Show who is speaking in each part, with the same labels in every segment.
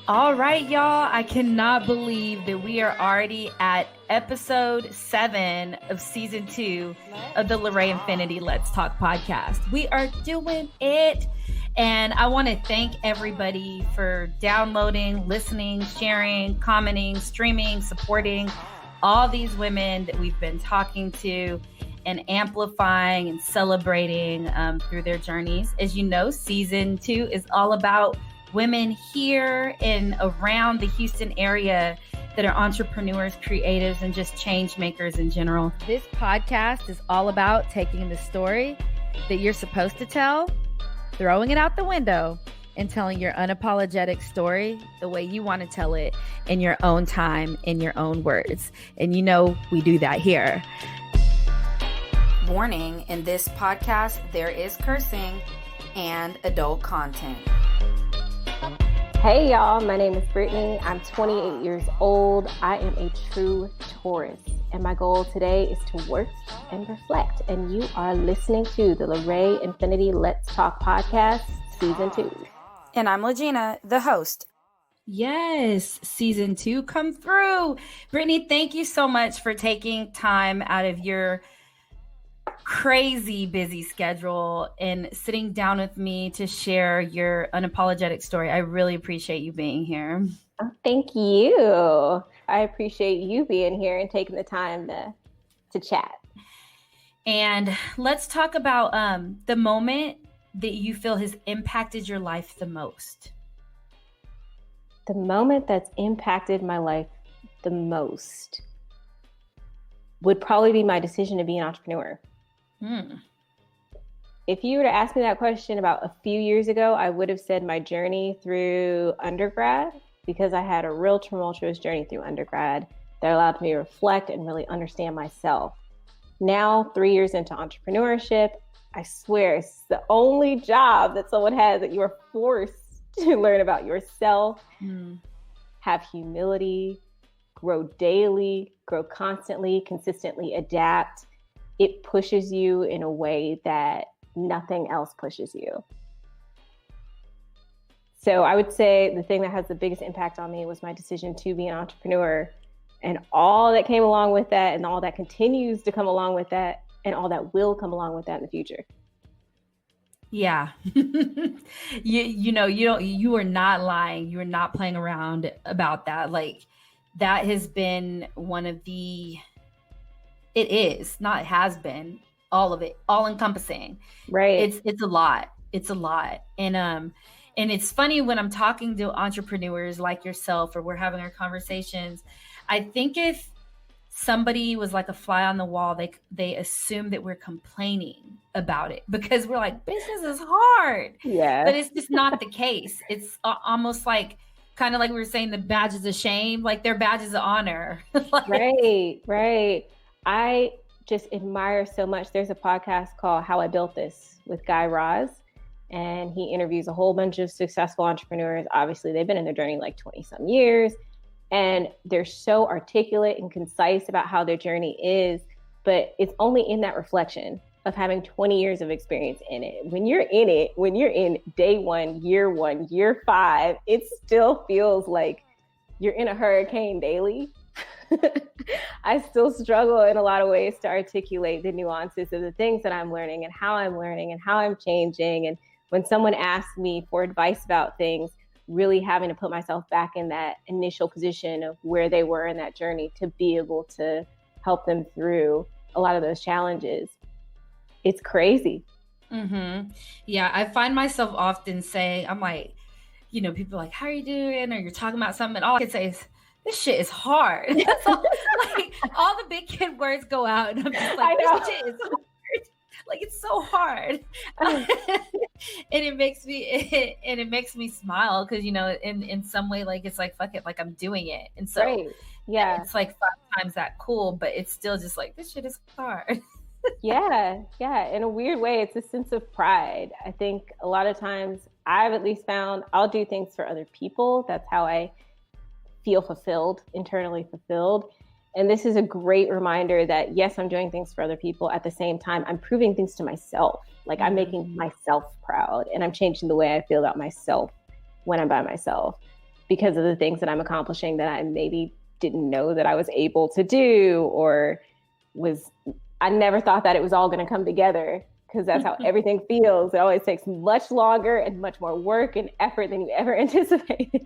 Speaker 1: All right, y'all. I cannot believe that we are already at episode 7 of season 2 of the LaRae Infinity Let's Talk podcast. We are doing it. And I want to thank everybody for downloading, listening, sharing, commenting, streaming, supporting all these women that we've been talking to and amplifying and celebrating through their journeys. As you know, season 2 is all about women here and around the Houston area that are entrepreneurs, creatives, and just change makers in general. This podcast is all about taking the story that you're supposed to tell, throwing it out the window, and telling your unapologetic story the way you want to tell it in your own time, in your own words. And you know, we do that here. Warning, in this podcast, there is cursing and adult content.
Speaker 2: Hey y'all, my name is Brittany. I'm 28 years old. I am a true Taurus, and my goal today is to work and reflect. And you are listening to the LaRae Infinity Let's Talk podcast, season 2.
Speaker 1: And I'm Legina, the host. Yes, season 2 come through. Brittany, thank you so much for taking time out of your crazy busy schedule and sitting down with me to share your unapologetic story. I really appreciate you being here.
Speaker 2: Oh, thank you. I appreciate you being here and taking the time to chat.
Speaker 1: And let's talk about the moment that you feel has impacted your life the most.
Speaker 2: The moment that's impacted my life the most would probably be my decision to be an entrepreneur. If you were to ask me that question about a few years ago, I would have said my journey through undergrad, because I had a real tumultuous journey through undergrad that allowed me to reflect and really understand myself. Now, 3 years into entrepreneurship, I swear it's the only job that someone has that you are forced to learn about yourself, have humility, grow daily, grow constantly, consistently adapt. It pushes you in a way that nothing else pushes you. So I would say the thing that has the biggest impact on me was my decision to be an entrepreneur, and all that came along with that, and all that continues to come along with that, and all that will come along with that in the future.
Speaker 1: Yeah. You are not lying. You are not playing around about that. Like, that has been one of the, it is, not has been, all of it, all encompassing.
Speaker 2: Right.
Speaker 1: It's a lot. It's a lot. And it's funny when I'm talking to entrepreneurs like yourself, or we're having our conversations, I think if somebody was like a fly on the wall, they assume that we're complaining about it because we're like, business is hard.
Speaker 2: Yeah.
Speaker 1: But it's just not the case. It's almost like, kind of like we were saying, the badges of shame, like they're badges of honor.
Speaker 2: Right. I just admire so much. There's a podcast called How I Built This with Guy Raz, and he interviews a whole bunch of successful entrepreneurs. Obviously, they've been in their journey like 20 some years, and they're so articulate and concise about how their journey is, but it's only in that reflection of having 20 years of experience in it. When you're in day 1, year 5, it still feels like you're in a hurricane daily. I still struggle in a lot of ways to articulate the nuances of the things that I'm learning and how I'm changing. And when someone asks me for advice about things, really having to put myself back in that initial position of where they were in that journey to be able to help them through a lot of those challenges. It's crazy.
Speaker 1: Mm-hmm. Yeah, I find myself often saying, I'm like, people are like, how are you doing? Or you're talking about something. And all I can say is, this shit is hard. That's all, like, all the big kid words go out, and I'm just like, this shit is hard. Like, it's so hard. And it makes me smile because, in some way, like, it's like, fuck it, like, I'm doing it. And so
Speaker 2: right. Yeah,
Speaker 1: it's like 5 times that cool, but it's still just like, this shit is hard.
Speaker 2: Yeah. In a weird way, it's a sense of pride. I think a lot of times I've at least found I'll do things for other people. That's how I feel fulfilled, internally fulfilled. And this is a great reminder that, yes, I'm doing things for other people. At the same time, I'm proving things to myself. Like, I'm making myself proud, and I'm changing the way I feel about myself when I'm by myself. because of the things that I'm accomplishing that I maybe didn't know that I was able to do, or I never thought that it was all going to come together, because that's how everything feels. It always takes much longer and much more work and effort than you ever anticipated.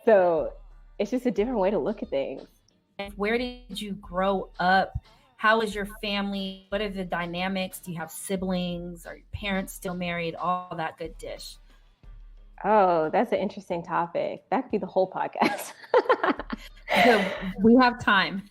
Speaker 2: So it's just a different way to look at things.
Speaker 1: Where did you grow up? How is your family? What are the dynamics? Do you have siblings? Are your parents still married? All that good dish.
Speaker 2: Oh, that's an interesting topic. That could be the whole podcast.
Speaker 1: So we have time.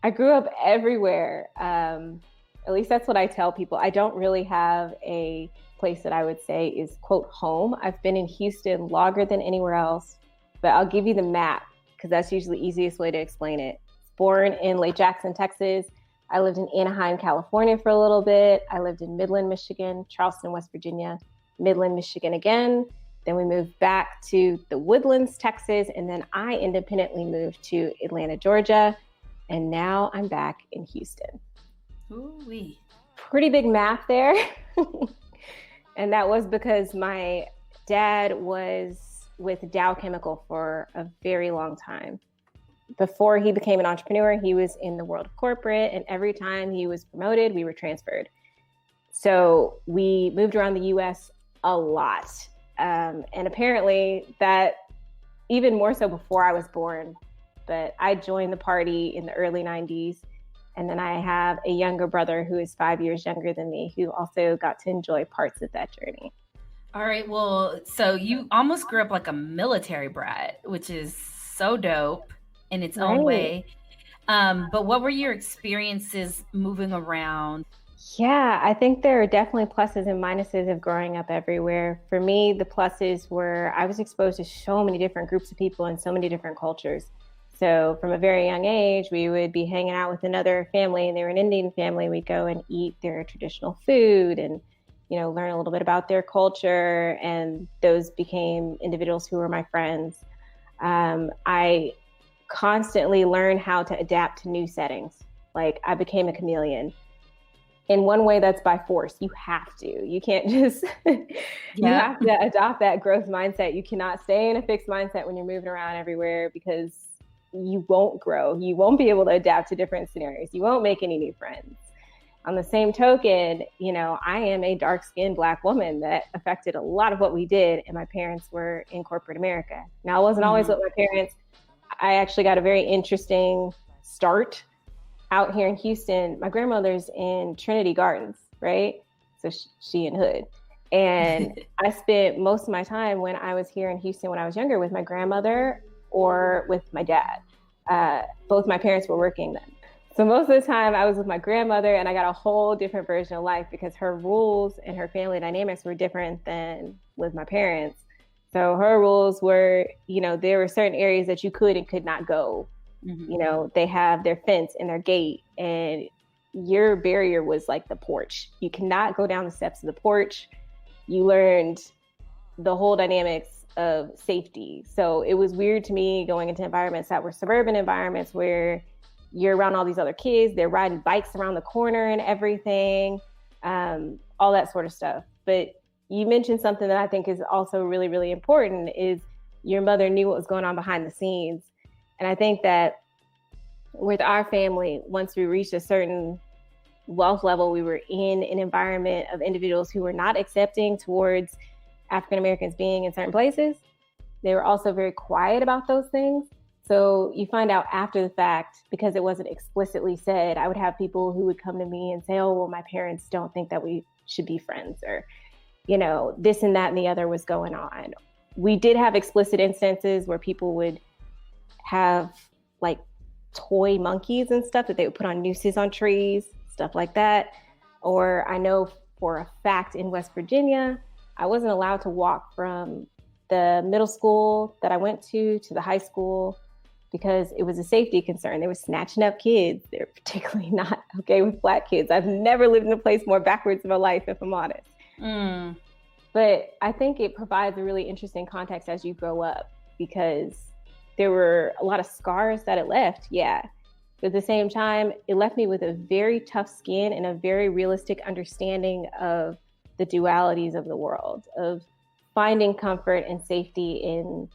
Speaker 2: I grew up everywhere. At least that's what I tell people. I don't really have a place that I would say is, quote, home. I've been in Houston longer than anywhere else, but I'll give you the map because that's usually the easiest way to explain it. Born in Lake Jackson, Texas. I lived in Anaheim, California for a little bit. I lived in Midland, Michigan, Charleston, West Virginia, Midland, Michigan again. Then we moved back to the Woodlands, Texas, and then I independently moved to Atlanta, Georgia, and now I'm back in Houston.
Speaker 1: Ooh-wee.
Speaker 2: Pretty big map there. And that was because my dad was with Dow Chemical for a very long time. Before he became an entrepreneur, he was in the world of corporate, and every time he was promoted, we were transferred. So we moved around the US a lot. And apparently that even more so before I was born, but I joined the party in the early 90s. And then I have a younger brother who is 5 years younger than me, who also got to enjoy parts of that journey.
Speaker 1: All right. Well, so you almost grew up like a military brat, which is so dope in its own way. But what were your experiences moving around?
Speaker 2: Yeah, I think there are definitely pluses and minuses of growing up everywhere. For me, the pluses were I was exposed to so many different groups of people and so many different cultures. So from a very young age, we would be hanging out with another family, and they were an Indian family. We'd go and eat their traditional food and, learn a little bit about their culture. And those became individuals who were my friends. I constantly learned how to adapt to new settings. Like I became a chameleon. In one way, that's by force. You have to. You can't just, you have to adopt that growth mindset. You cannot stay in a fixed mindset when you're moving around everywhere, because you won't grow. You won't be able to adapt to different scenarios. You won't make any new friends. On the same token, I am a dark-skinned Black woman that affected a lot of what we did, and my parents were in corporate America. Now, I wasn't always with my parents. I actually got a very interesting start out here in Houston. My grandmother's in Trinity Gardens, right? So she in Hood. And I spent most of my time when I was here in Houston when I was younger with my grandmother or with my dad. Both my parents were working then. So most of the time I was with my grandmother, and I got a whole different version of life because her rules and her family dynamics were different than with my parents. So her rules were, there were certain areas that you could and could not go. Mm-hmm. They have their fence and their gate, and your barrier was like the porch. You cannot go down the steps of the porch. You learned the whole dynamics of safety. So it was weird to me going into environments that were suburban environments where you're around all these other kids, they're riding bikes around the corner and everything, all that sort of stuff. But you mentioned something that I think is also really, really important, is your mother knew what was going on behind the scenes. And I think that with our family, once we reached a certain wealth level, we were in an environment of individuals who were not accepting towards African Americans being in certain places. They were also very quiet about those things. So you find out after the fact, because it wasn't explicitly said. I would have people who would come to me and say, oh, well, my parents don't think that we should be friends, or, this and that and the other was going on. We did have explicit instances where people would have like toy monkeys and stuff that they would put on nooses on trees, stuff like that. Or I know for a fact in West Virginia, I wasn't allowed to walk from the middle school that I went to the high school because it was a safety concern. They were snatching up kids. They're particularly not okay with Black kids. I've never lived in a place more backwards in my life, if I'm honest. But I think it provides a really interesting context as you grow up, because there were a lot of scars that it left, yeah. But at the same time, it left me with a very tough skin and a very realistic understanding of the dualities of the world, of finding comfort and safety in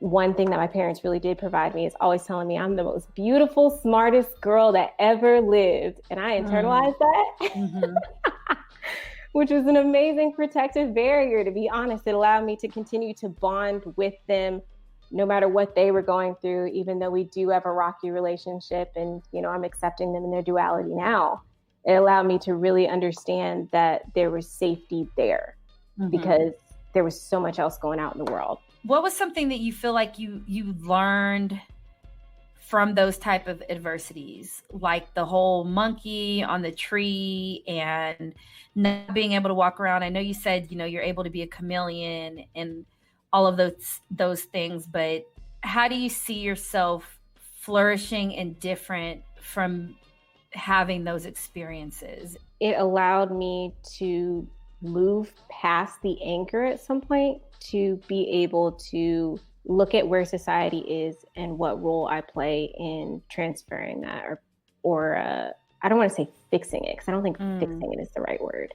Speaker 2: one thing that my parents really did provide me is always telling me I'm the most beautiful, smartest girl that ever lived. And I internalized that, which was an amazing protective barrier, to be honest. It allowed me to continue to bond with them no matter what they were going through, even though we do have a rocky relationship and, you know, I'm accepting them in their duality now. It allowed me to really understand that there was safety there because there was so much else going out in the world.
Speaker 1: What was something that you feel like you learned from those type of adversities, like the whole monkey on the tree and not being able to walk around? I know you said, you know, you're able to be a chameleon and all of those things, but how do you see yourself flourishing and different from having those experiences?
Speaker 2: It allowed me to move past the anchor at some point to be able to look at where society is and what role I play in transferring that or I don't want to say fixing it, because I don't think fixing it is the right word.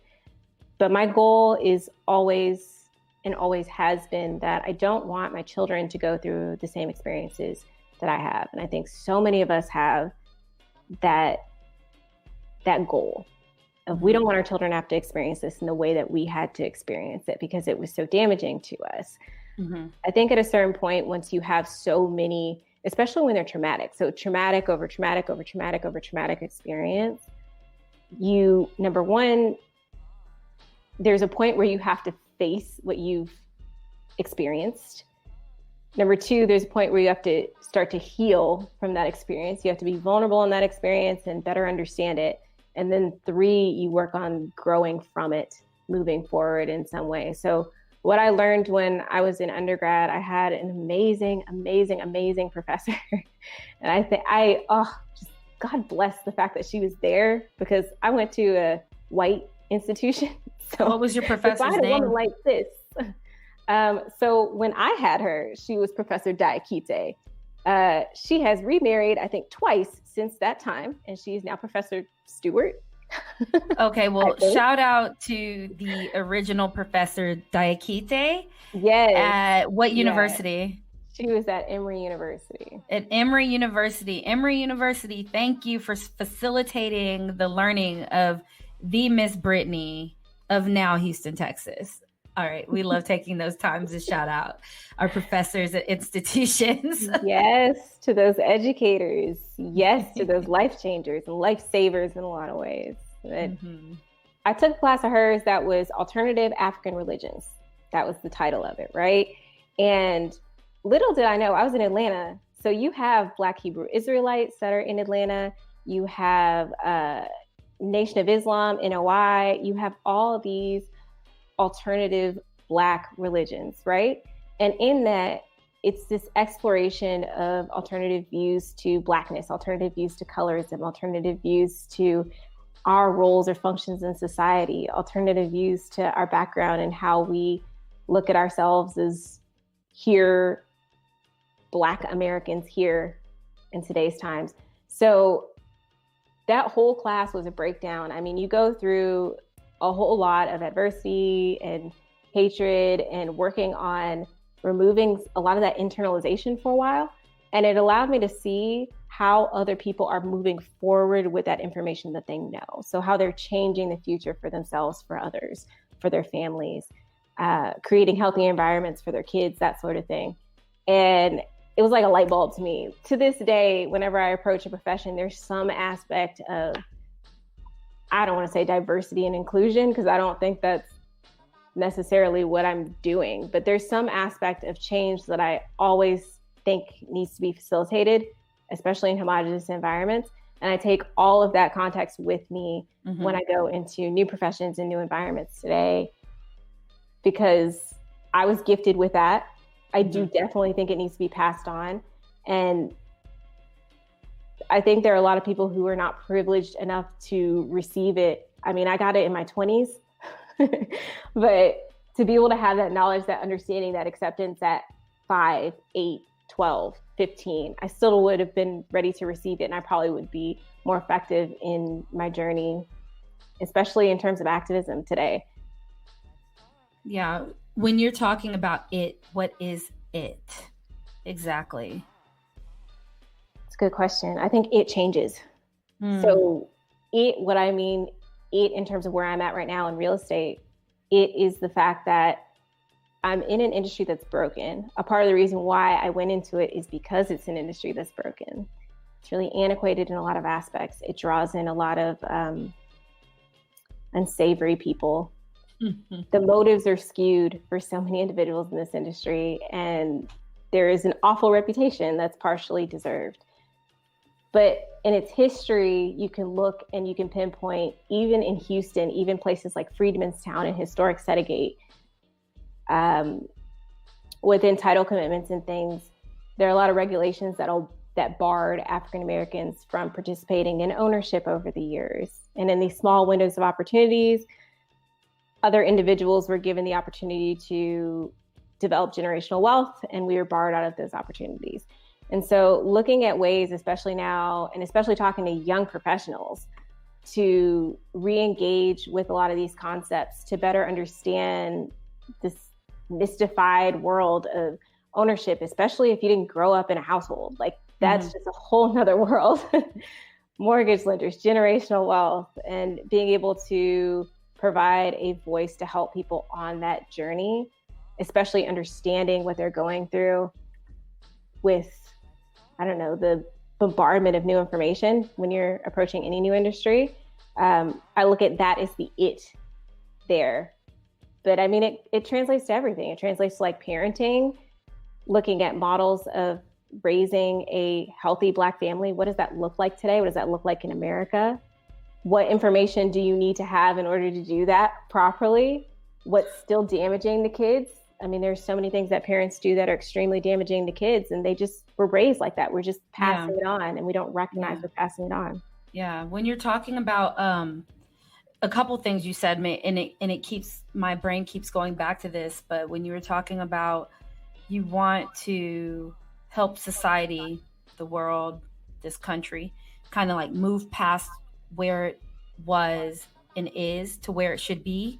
Speaker 2: But my goal is always and always has been that I don't want my children to go through the same experiences that I have. And I think so many of us have that goal of we don't want our children to have to experience this in the way that we had to experience it because it was so damaging to us. I think at a certain point, once you have so many, especially when they're traumatic, so traumatic over traumatic over traumatic over traumatic experience, you, number one, there's a point where you have to face what you've experienced. Number two, there's a point where you have to start to heal from that experience. You have to be vulnerable in that experience and better understand it. And then three, you work on growing from it, moving forward in some way. So what I learned when I was in undergrad, I had an amazing, amazing, amazing professor. And I think just God bless the fact that she was there, because I went to a white institution. So
Speaker 1: what was your professor's name?
Speaker 2: A woman like this. So when I had her, she was Professor Diakite. She has remarried, I think, twice since that time, and she's now Professor Stewart.
Speaker 1: Okay, well, shout out to the original Professor Diakite.
Speaker 2: Yes.
Speaker 1: At what university?
Speaker 2: She was at Emory University.
Speaker 1: At Emory University. Emory University, thank you for facilitating the learning of the Miss Brittany of now Houston, Texas. All right. We love taking those times to shout out our professors at institutions.
Speaker 2: Yes, to those educators. Yes, to those life changers and lifesavers in a lot of ways. I took a class of hers that was Alternative African Religions. That was the title of it, right? And little did I know, I was in Atlanta. So you have Black Hebrew Israelites that are in Atlanta. You have Nation of Islam, NOI. You have all these alternative Black religions, right? And in that, it's this exploration of alternative views to Blackness, alternative views to colorism, alternative views to our roles or functions in society, alternative views to our background and how we look at ourselves as here, Black Americans here in today's times. So that whole class was a breakdown. I mean, you go through a whole lot of adversity and hatred and working on removing a lot of that internalization for a while. And it allowed me to see how other people are moving forward with that information that they know. So how they're changing the future for themselves, for others, for their families, creating healthy environments for their kids, that sort of thing. And it was like a light bulb to me. To this day, whenever I approach a profession, there's some aspect of, I don't want to say diversity and inclusion, because I don't think that's necessarily what I'm doing, but there's some aspect of change that I always think needs to be facilitated, especially in homogenous environments. And I take all of that context with me when I go into new professions and new environments today, because I was gifted with that. I do definitely think it needs to be passed on. And I think there are a lot of people who are not privileged enough to receive it. I mean, I got it in my 20s, but to be able to have that knowledge, that understanding, that acceptance at 5, 8, 12, 15, I still would have been ready to receive it. And I probably would be more effective in my journey, especially in terms of activism today.
Speaker 1: Yeah. When you're talking about it, what is it exactly?
Speaker 2: It's a good question. I think it changes.
Speaker 1: Mm.
Speaker 2: So what I mean, it in terms of where I'm at right now in real estate, it is the fact that I'm in an industry that's broken. A part of the reason why I went into it is because it's an industry that's broken. It's really antiquated in a lot of aspects. It draws in a lot of unsavory people. The motives are skewed for so many individuals in this industry, and there is an awful reputation that's partially deserved. But in its history, you can look and you can pinpoint, even in Houston, even places like Freedman's Town and historic Setagate, within title commitments and things, there are a lot of regulations that barred African Americans from participating in ownership over the years. And in these small windows of opportunities, other individuals were given the opportunity to develop generational wealth, and we were barred out of those opportunities. And so looking at ways, especially now, and especially talking to young professionals, to re-engage with a lot of these concepts, to better understand this mystified world of ownership, especially if you didn't grow up in a household. Like that's just a whole nother world. Mortgage lenders, generational wealth, and being able to provide a voice to help people on that journey, especially understanding what they're going through with, I don't know, the bombardment of new information when you're approaching any new industry. I look at that as the it there. But I mean, it translates to everything. It translates to like parenting, looking at models of raising a healthy Black family. What does that look like today? What does that look like in America? What information do you need to have in order to do that properly? What's still damaging the kids? I mean, there's so many things that parents do that are extremely damaging to kids, and they just were raised like that. We're just passing it on, and we don't recognize we're passing it on.
Speaker 1: Yeah. When you're talking about a couple things you said, and it keeps, my brain keeps going back to this, but when you were talking about you want to help society, the world, this country, kind of like move past where it was and is to where it should be,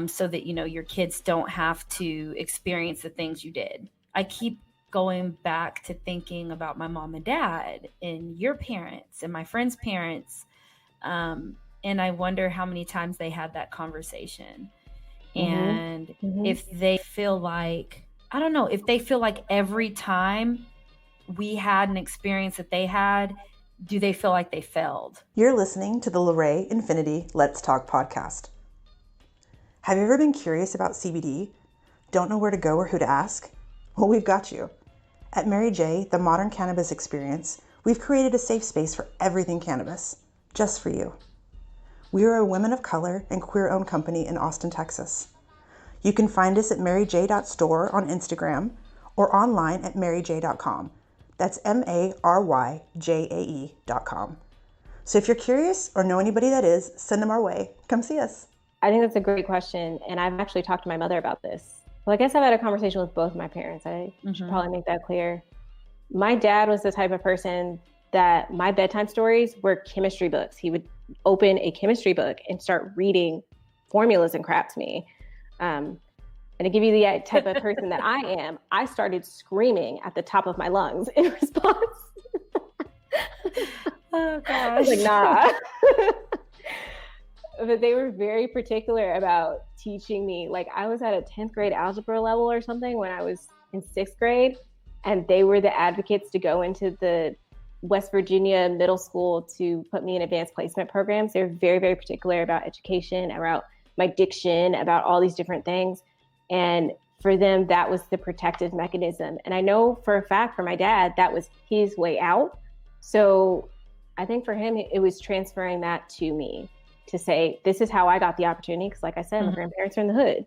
Speaker 1: so that, you know, your kids don't have to experience the things you did. I keep going back to thinking about my mom and dad and your parents and my friends' parents. And I wonder how many times they had that conversation. And if they feel like, I don't know, if they feel like every time we had an experience that they had, do they feel like they failed?
Speaker 3: You're listening to the LaRae Infinity Let's Talk podcast. Have you ever been curious about CBD? Don't know where to go or who to ask? Well, we've got you. At Mary J, the Modern Cannabis Experience, we've created a safe space for everything cannabis, just for you. We are a women of color and queer-owned company in Austin, Texas. You can find us at maryj.store on Instagram or online at maryj.com. That's MARYJAE.com. So if you're curious or know anybody that is, send them our way. Come see us.
Speaker 2: I think that's a great question. And I've actually talked to my mother about this. Well, I guess I've had a conversation with both my parents. I should probably make that clear. My dad was the type of person that my bedtime stories were chemistry books. He would open a chemistry book and start reading formulas and crap to me. And to give you the type of person that I am, I started screaming at the top of my lungs in response.
Speaker 1: Oh, gosh.
Speaker 2: I was like, nah. But they were very particular about teaching me. Like I was at a 10th grade algebra level or something when I was in 6th grade, and they were the advocates to go into the West Virginia middle school to put me in advanced placement programs. They're very, very particular about education, about my diction, about all these different things. And for them, that was the protective mechanism. And I know for a fact for my dad, that was his way out. So I think for him, it was transferring that to me to say, this is how I got the opportunity. Because like I said, my grandparents are in the hood,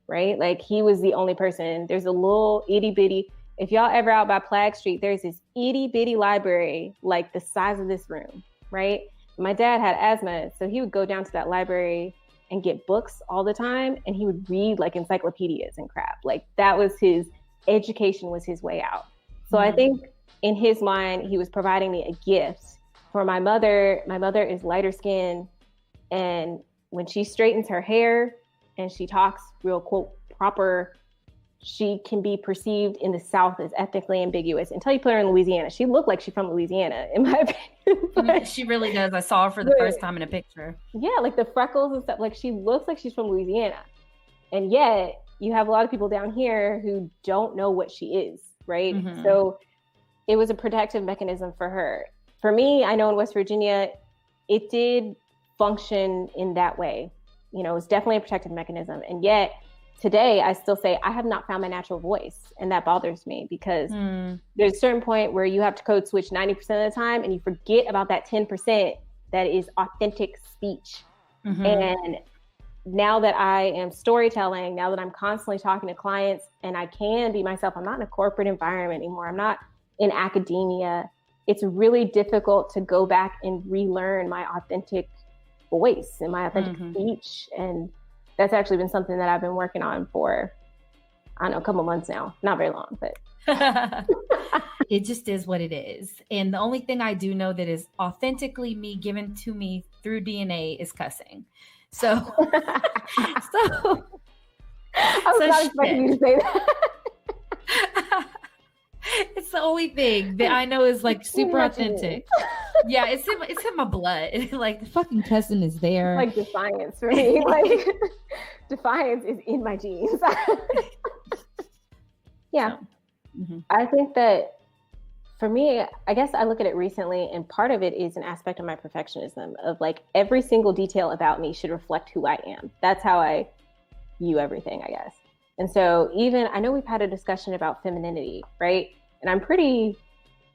Speaker 2: right? Like he was the only person. There's a little itty bitty, if y'all ever out by Plague Street, there's this itty bitty library, like the size of this room, right? My dad had asthma, so he would go down to that library and get books all the time. And he would read like encyclopedias and crap. Like that was his education, was his way out. So I think in his mind, he was providing me a gift. For my mother is lighter skinned. And when she straightens her hair, and she talks real quote proper, she can be perceived in the South as ethnically ambiguous until you put her in Louisiana. She looked like she's from Louisiana, in my opinion. But,
Speaker 1: she really does. I saw her for the first time in a picture.
Speaker 2: Yeah, like the freckles and stuff. Like she looks like she's from Louisiana. And yet you have a lot of people down here who don't know what she is, right? Mm-hmm. So it was a protective mechanism for her. For me, I know in West Virginia, it did function in that way. You know, it's definitely a protective mechanism. And yet today I still say I have not found my natural voice. And that bothers me because there's a certain point where you have to code switch 90% of the time and you forget about that 10% that is authentic speech. Mm-hmm. And now that I am storytelling, now that I'm constantly talking to clients and I can be myself, I'm not in a corporate environment anymore. I'm not in academia. It's really difficult to go back and relearn my authentic voice and my authentic speech. And that's actually been something that I've been working on for, I don't know, a couple months now. Not very long, but.
Speaker 1: It just is what it is. And the only thing I do know that is authentically me, given to me through DNA, is cussing. So
Speaker 2: I was not expecting you to say that.
Speaker 1: It's the only thing that I know is like super authentic. Yeah, it's in my blood. Like the fucking cussing is there.
Speaker 2: Like defiance for me. Like defiance is in my genes. Yeah. So, I think that for me, I guess I look at it recently, and part of it is an aspect of my perfectionism of like every single detail about me should reflect who I am. That's how I view everything, I guess. And so even, I know we've had a discussion about femininity, right? And I'm pretty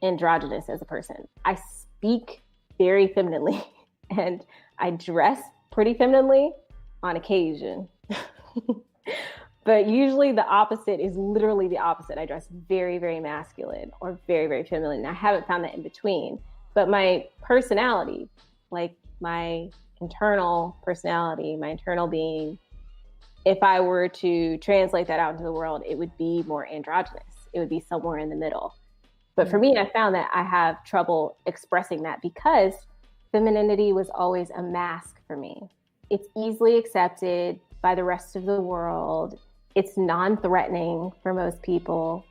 Speaker 2: androgynous as a person. I speak very femininely and I dress pretty femininely on occasion. But usually the opposite is literally the opposite. I dress very, very masculine or very, very feminine. I haven't found that in between. But my personality, like my internal personality, my internal being, if I were to translate that out into the world, it would be more androgynous. It would be somewhere in the middle. But for me, I found that I have trouble expressing that because femininity was always a mask for me. It's easily accepted by the rest of the world. It's non-threatening for most people.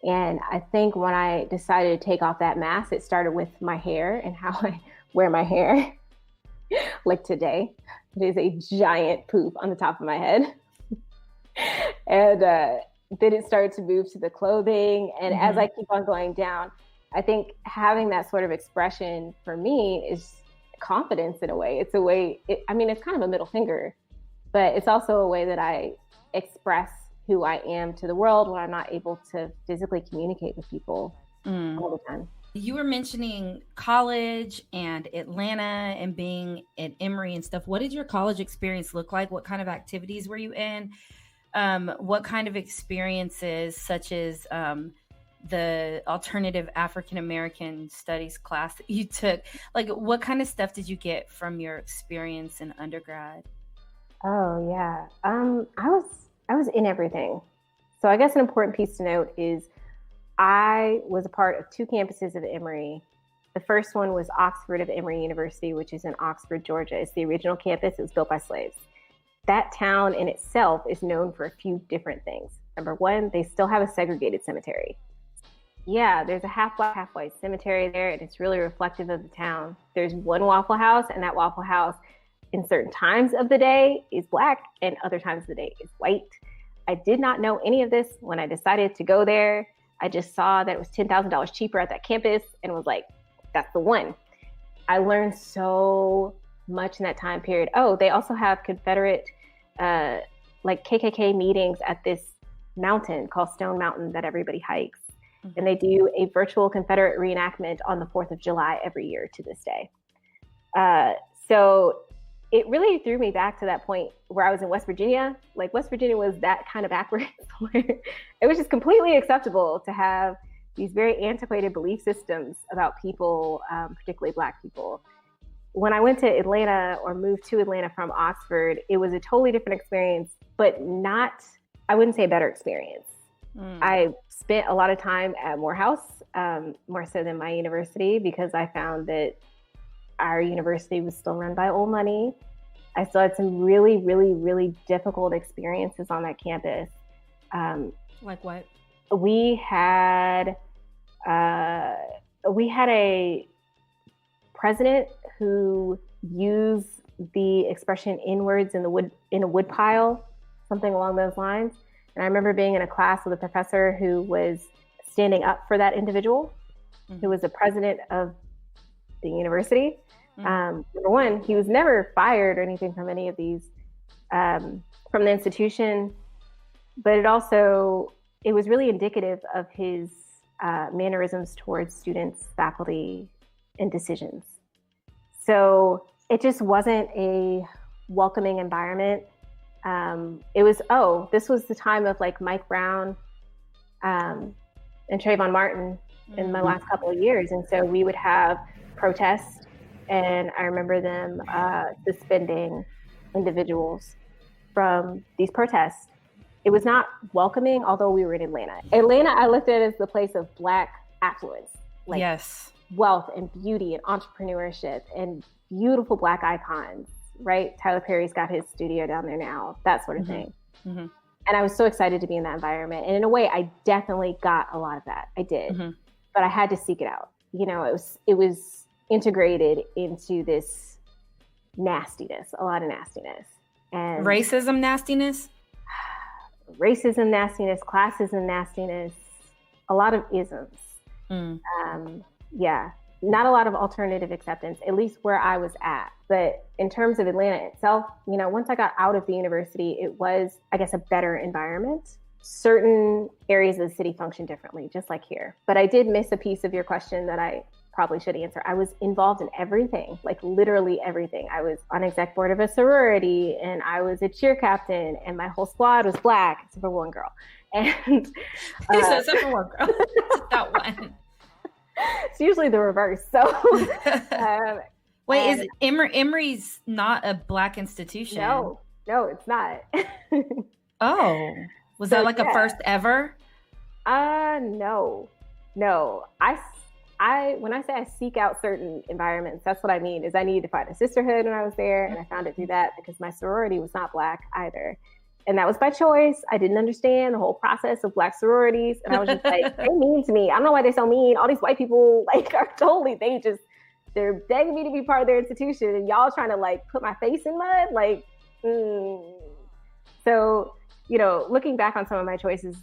Speaker 2: And I think when I decided to take off that mask, it started with my hair and how I wear my hair. Like today, it is a giant poop on the top of my head. And then it started to move to the clothing. And as I keep on going down, I think having that sort of expression for me is confidence in a way. It's a way, it's kind of a middle finger, but it's also a way that I express who I am to the world when I'm not able to physically communicate with people all the time.
Speaker 1: You were mentioning college and Atlanta and being at Emory and stuff. What did your college experience look like? What kind of activities were you in? What kind of experiences, such as the alternative African-American studies class that you took? Like, what kind of stuff did you get from your experience in undergrad?
Speaker 2: Oh, yeah. I was in everything. So I guess an important piece to note is I was a part of two campuses of Emory. The first one was Oxford of Emory University, which is in Oxford, Georgia. It's the original campus. It was built by slaves. That town in itself is known for a few different things. Number one, they still have a segregated cemetery. Yeah, there's a half-black, half-white cemetery there, and it's really reflective of the town. There's one Waffle House, and that Waffle House in certain times of the day is Black, and other times of the day is white. I did not know any of this when I decided to go there. I just saw that it was $10,000 cheaper at that campus and was like, that's the one. I learned so much in that time period. Oh, they also have Confederate, like KKK meetings at this mountain called Stone Mountain that everybody hikes. And they do a virtual Confederate reenactment on the 4th of July every year to this day. So it really threw me back to that point where I was in West Virginia. Like West Virginia was that kind of backwards where it was just completely acceptable to have these very antiquated belief systems about people, particularly Black people. When I went to Atlanta or moved to Atlanta from Oxford, it was a totally different experience, but not, I wouldn't say a better experience. I spent a lot of time at Morehouse, more so than my university, because I found that our university was still run by old money. I still had some really, really, really difficult experiences on that campus.
Speaker 1: Like what?
Speaker 2: We had a president who used the expression "N-words in a wood pile," something along those lines. And I remember being in a class with a professor who was standing up for that individual, who was the president of the university. Number one, he was never fired or anything from any of these, from the institution, but it was really indicative of his mannerisms towards students, faculty, and decisions. So it just wasn't a welcoming environment. This was the time of like Mike Brown and Trayvon Martin in my last couple of years. And so we would have protests, and I remember them suspending individuals from these protests. It was not welcoming, although we were in Atlanta. Atlanta, I looked at it as the place of Black affluence, like
Speaker 1: yes,
Speaker 2: wealth and beauty and entrepreneurship and beautiful Black icons, right? Tyler Perry's got his studio down there now, that sort of thing. And I was so excited to be in that environment. And in a way, I definitely got a lot of that. I did, but I had to seek it out. You know, it was integrated into this nastiness, a lot of nastiness. And
Speaker 1: racism nastiness,
Speaker 2: classism nastiness, a lot of isms. Not a lot of alternative acceptance, at least where I was at. But in terms of Atlanta itself, you know, once I got out of the university, it was, I guess, a better environment. Certain areas of the city function differently, just like here. But I did miss a piece of your question that I probably should answer. I was involved in everything, like literally everything. I was on exec board of a sorority, and I was a cheer captain, and my whole squad was Black, except for one girl. And
Speaker 1: except for one girl, that one.
Speaker 2: It's usually the reverse. So,
Speaker 1: wait, is Emory's not a Black institution?
Speaker 2: No, it's not.
Speaker 1: Oh, was that like a first ever?
Speaker 2: No. I when I say I seek out certain environments, that's what I mean. Is I needed to find a sisterhood when I was there, and I found it through that because my sorority was not Black either. And that was by choice. I didn't understand the whole process of Black sororities. And I was just like, they mean to me. I don't know why they're so mean. All these white people like are totally, they're begging me to be part of their institution, and y'all trying to like put my face in mud. Like, So, you know, looking back on some of my choices,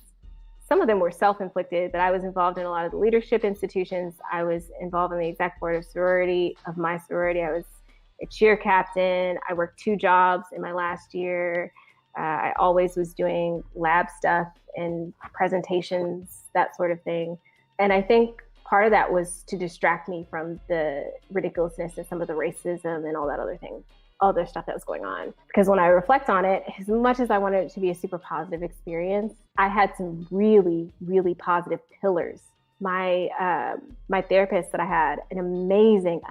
Speaker 2: some of them were self-inflicted, but I was involved in a lot of the leadership institutions. I was involved in the exec board of my sorority. I was a cheer captain. I worked 2 jobs in my last year. I always was doing lab stuff and presentations, that sort of thing. And I think part of that was to distract me from the ridiculousness and some of the racism and all that other stuff that was going on. Because when I reflect on it, as much as I wanted it to be a super positive experience, I had some really, really positive pillars. My therapist that I had, an amazing,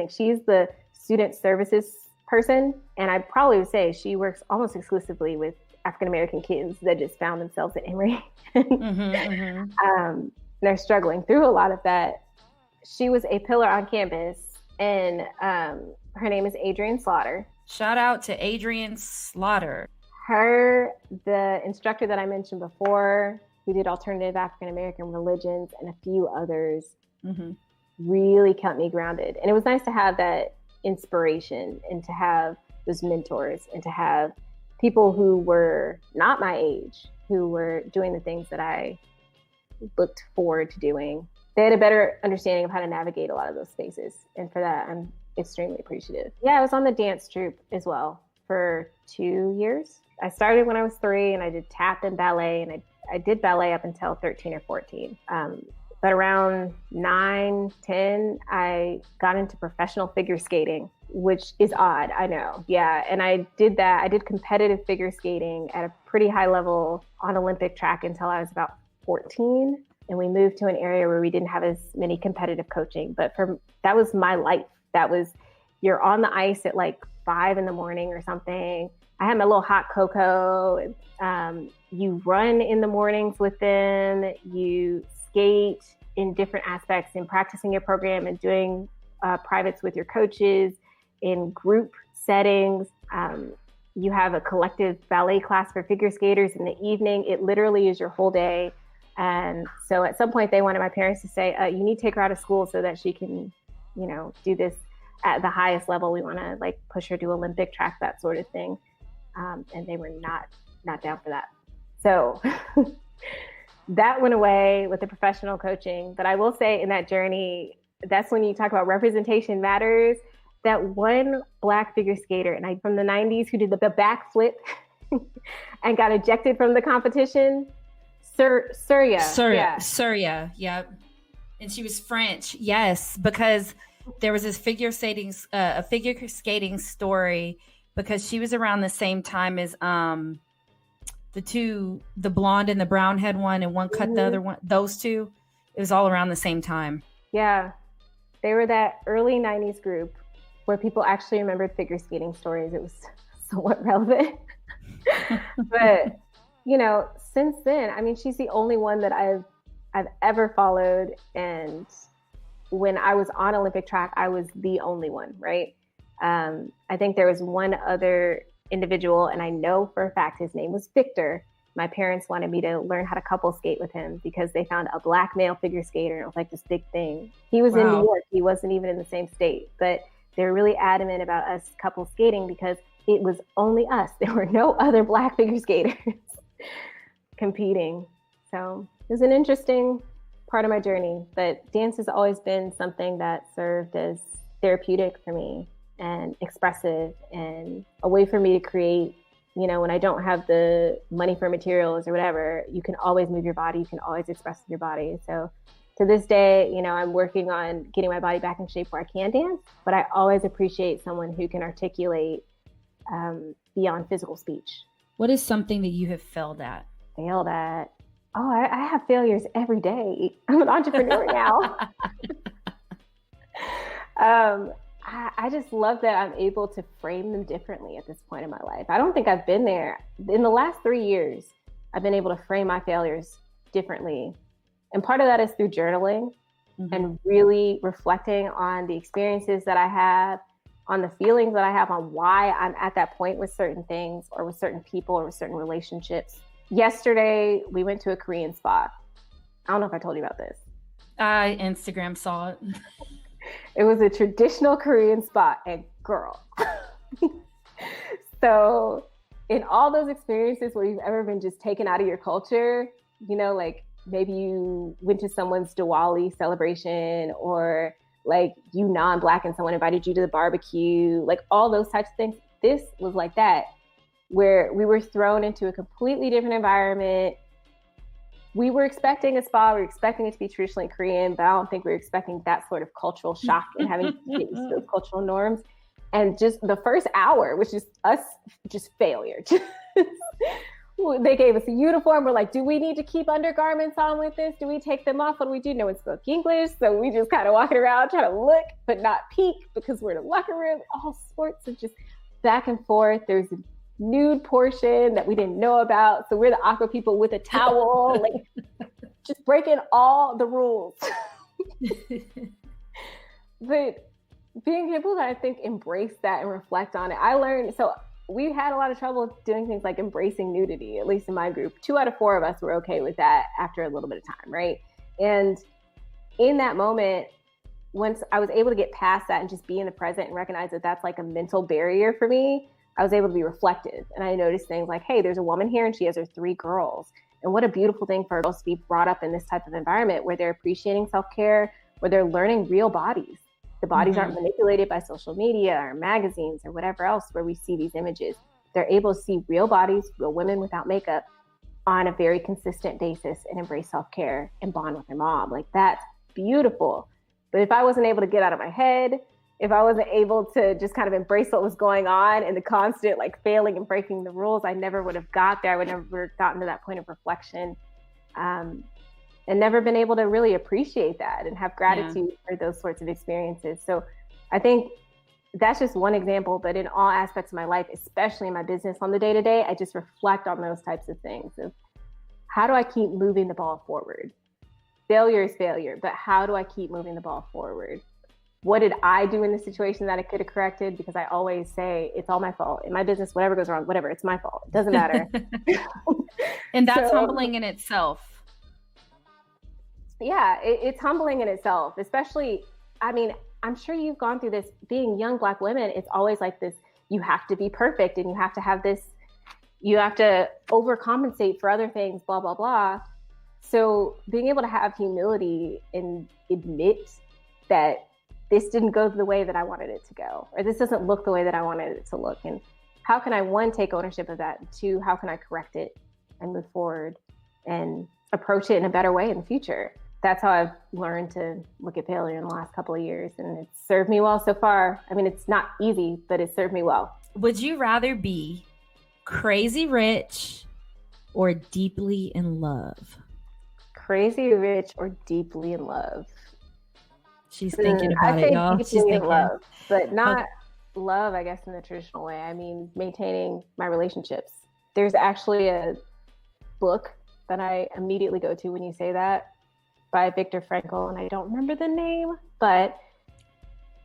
Speaker 2: she's the student services person. And I probably would say she works almost exclusively with African-American kids that just found themselves at Emory. They're struggling through a lot of that. She was a pillar on campus, and her name is Adrienne Slaughter.
Speaker 1: Shout out to Adrienne Slaughter.
Speaker 2: The instructor that I mentioned before, who did alternative African-American religions and a few others, really kept me grounded. And it was nice to have that inspiration and to have those mentors and to have people who were not my age, who were doing the things that I looked forward to doing. They had a better understanding of how to navigate a lot of those spaces. And for that, I'm extremely appreciative. Yeah, I was on the dance troupe as well for 2 years. I started when I was 3, and I did tap and ballet, and I did ballet up until 13 or 14. But around 9, 10, I got into professional figure skating, which is odd, I know. Yeah, and I did that. I did competitive figure skating at a pretty high level on Olympic track until I was about 14. And we moved to an area where we didn't have as many competitive coaching. But that was my life. That was, you're on the ice at like 5 a.m. or something. I had my little hot cocoa. You run in the mornings with them. You skate in different aspects in practicing your program and doing privates with your coaches, in group settings. You have a collective ballet class for figure skaters in the evening. It literally is your whole day. And so at some point they wanted my parents to say, you need to take her out of school so that she can, do this at the highest level. We want to like push her to Olympic track, that sort of thing. And they were not down for that. So that went away with the professional coaching. But I will say in that journey, that's when you talk about representation matters. That one Black figure skater from the 90s who did the backflip and got ejected from the competition, Surya.
Speaker 1: Yep. And she was French, yes, because there was this figure skating story, because she was around the same time as the blonde and the brown head one, and one cut the other one. Those two, it was all around the same time.
Speaker 2: Yeah, they were that early 90s group where people actually remembered figure skating stories. It was somewhat relevant. But, since then, I mean, she's the only one that I've ever followed. And when I was on Olympic track, I was the only one, right? I think there was one other individual, and I know for a fact his name was Victor. My parents wanted me to learn how to couple skate with him because they found a Black male figure skater. And it was like this big thing. He was in New York. He wasn't even in the same state, but they were really adamant about us couple skating because it was only us. There were no other Black figure skaters competing. So it was an interesting part of my journey, but dance has always been something that served as therapeutic for me and expressive and a way for me to create. When I don't have the money for materials or whatever, you can always move your body. You can always express your body. So to this day, I'm working on getting my body back in shape where I can dance, but I always appreciate someone who can articulate beyond physical speech.
Speaker 1: What is something that you have failed at?
Speaker 2: Oh, I have failures every day. I'm an entrepreneur now. I just love that I'm able to frame them differently at this point in my life. I don't think I've been there. In the last 3 years, I've been able to frame my failures differently. And part of that is through journaling and really reflecting on the experiences that I have, on the feelings that I have, on why I'm at that point with certain things or with certain people or with certain relationships. Yesterday, we went to a Korean spa. I don't know if I told you about this.
Speaker 1: I Instagram saw it.
Speaker 2: It was a traditional Korean spa, and girl. So in all those experiences where you've ever been just taken out of your culture, like maybe you went to someone's Diwali celebration, or like you non-Black and someone invited you to the barbecue, like all those types of things. This was like that, where we were thrown into a completely different environment. We were expecting a spa, we were expecting it to be traditionally Korean, but I don't think we were expecting that sort of cultural shock and having to get used to those cultural norms. And just the first hour, which is us, just failure. They gave us a uniform. We're like, do we need to keep undergarments on with this? Do we take them off? What do we do? No one spoke English. So we just kind of walking around trying to look, but not peek because we're in a locker room. All sorts of just back and forth. There's a nude portion that we didn't know about. So we're the awkward people with a towel, like just breaking all the rules. But being able to, I think, embrace that and reflect on it. I learned, so we had a lot of trouble doing things like embracing nudity, at least in my group. 2 out of 4 of us were okay with that after a little bit of time, right? And in that moment, once I was able to get past that and just be in the present and recognize that that's like a mental barrier for me, I was able to be reflective. And I noticed things like, hey, there's a woman here and she has her 3 girls. And what a beautiful thing for girls to be brought up in this type of environment where they're appreciating self-care, where they're learning real bodies. The bodies aren't manipulated by social media or magazines or whatever else where we see these images. They're able to see real bodies, real women without makeup on a very consistent basis and embrace self-care and bond with their mom. Like, that's beautiful. But if I wasn't able to get out of my head, if I wasn't able to just kind of embrace what was going on and the constant like failing and breaking the rules, I never would have got there. I would never gotten to that point of reflection. And never been able to really appreciate that and have gratitude for those sorts of experiences. So I think that's just one example, but in all aspects of my life, especially in my business on the day-to-day, I just reflect on those types of things of how do I keep moving the ball forward? Failure is failure, but how do I keep moving the ball forward? what did I do in the situation that I could have corrected? Because I always say it's all my fault. In my business, whatever goes wrong, whatever, it's my fault. It doesn't matter.
Speaker 1: And that's humbling in itself.
Speaker 2: Yeah, it's humbling in itself, especially, I mean, I'm sure you've gone through this being young Black women. It's always like this, you have to be perfect and you have to have this, you have to overcompensate for other things, blah, blah, blah. So being able to have humility and admit that this didn't go the way that I wanted it to go, or this doesn't look the way that I wanted it to look. And how can I, one, take ownership of that? And two, how can I correct it and move forward and approach it in a better way in the future? That's how I've learned to look at failure in the last couple of years. And it's served me well so far. I mean, it's not easy, but it's served me well.
Speaker 1: Would you rather be crazy rich or deeply in love?
Speaker 2: Crazy rich or deeply in love?
Speaker 1: She's thinking about it, y'all. She's thinking.
Speaker 2: Love, but not love, I guess, in the traditional way. I mean, maintaining my relationships. There's actually a book that I immediately go to when you say that, by Viktor Frankl, and I don't remember the name, but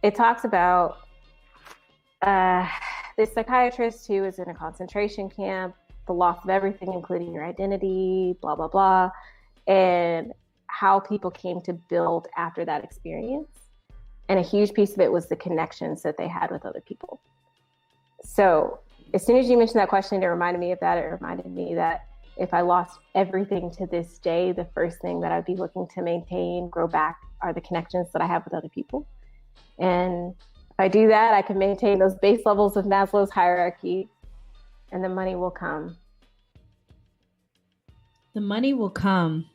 Speaker 2: it talks about this psychiatrist who is in a concentration camp, the loss of everything, including your identity, blah, blah, blah, and how people came to build after that experience. And a huge piece of it was the connections that they had with other people. So as soon as you mentioned that question, it reminded me of that. It reminded me that if I lost everything to this day, the first thing that I'd be looking to maintain, grow back, are the connections that I have with other people. And if I do that, I can maintain those base levels of Maslow's hierarchy, and the money will come.
Speaker 1: The money will come.